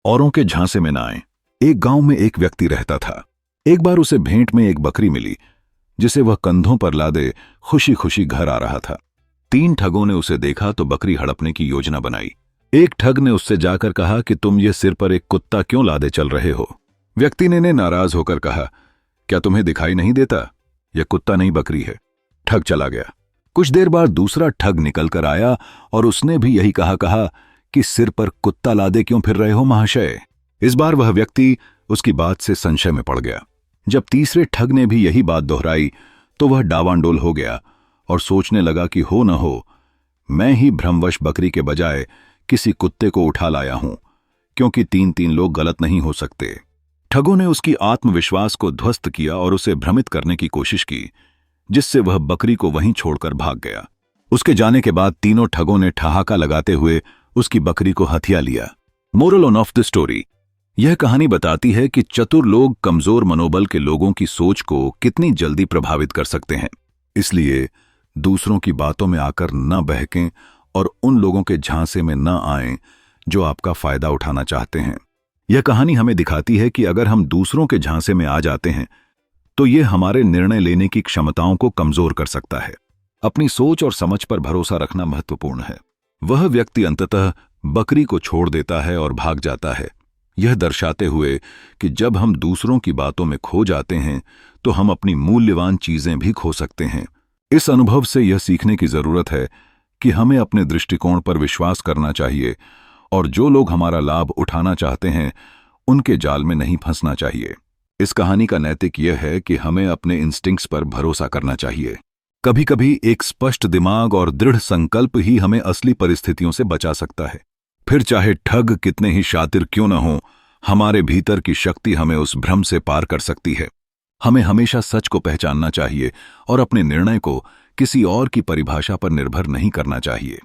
औरों के झांसे में ना आए। एक गांव में एक व्यक्ति रहता था। एक बार उसे भेंट में एक बकरी मिली, जिसे वह कंधों पर लादे खुशी खुशी घर आ रहा था। 3 ठगों ने उसे देखा तो बकरी हड़पने की योजना बनाई। एक ठग ने उससे जाकर कहा कि तुम ये सिर पर एक कुत्ता क्यों लादे चल रहे हो? व्यक्ति ने नाराज होकर कहा, क्या तुम्हें दिखाई नहीं देता? यह कुत्ता नहीं बकरी है। ठग चला गया। कुछ देर बाद दूसरा ठग निकल कर आया और उसने भी यही कहा कि सिर पर कुत्ता लादे क्यों फिर रहे हो महाशय? इस बार वह व्यक्ति उसकी बात से संशय में पड़ गया। जब तीसरे ठग ने भी यही बात दोहराई तो वह डावांडोल हो गया और सोचने लगा कि हो न हो मैं ही भ्रमवश बकरी के बजाय किसी कुत्ते को उठा लाया हूं, क्योंकि 3-3 लोग गलत नहीं हो सकते। ठगों ने उसकी आत्मविश्वास को ध्वस्त किया और उसे भ्रमित करने की कोशिश की, जिससे वह बकरी को वहीं छोड़कर भाग गया। उसके जाने के बाद तीनों ठगों ने ठहाका लगाते हुए उसकी बकरी को हथिया लिया। मोरल ऑफ द स्टोरी, यह कहानी बताती है कि चतुर लोग कमजोर मनोबल के लोगों की सोच को कितनी जल्दी प्रभावित कर सकते हैं। इसलिए दूसरों की बातों में आकर न बहकें और उन लोगों के झांसे में न आएं जो आपका फायदा उठाना चाहते हैं। यह कहानी हमें दिखाती है कि अगर हम दूसरों के झांसे में आ जाते हैं तो यह हमारे निर्णय लेने की क्षमताओं को कमजोर कर सकता है। अपनी सोच और समझ पर भरोसा रखना महत्वपूर्ण है। वह व्यक्ति अंततः बकरी को छोड़ देता है और भाग जाता है, यह दर्शाते हुए कि जब हम दूसरों की बातों में खो जाते हैं तो हम अपनी मूल्यवान चीजें भी खो सकते हैं। इस अनुभव से यह सीखने की जरूरत है कि हमें अपने दृष्टिकोण पर विश्वास करना चाहिए और जो लोग हमारा लाभ उठाना चाहते हैं उनके जाल में नहीं फंसना चाहिए। इस कहानी का नैतिक यह है कि हमें अपने इंस्टिंक्ट्स पर भरोसा करना चाहिए। कभी कभी एक स्पष्ट दिमाग और दृढ़ संकल्प ही हमें असली परिस्थितियों से बचा सकता है। फिर चाहे ठग कितने ही शातिर क्यों न हो, हमारे भीतर की शक्ति हमें उस भ्रम से पार कर सकती है। हमें हमेशा सच को पहचानना चाहिए और अपने निर्णय को किसी और की परिभाषा पर निर्भर नहीं करना चाहिए।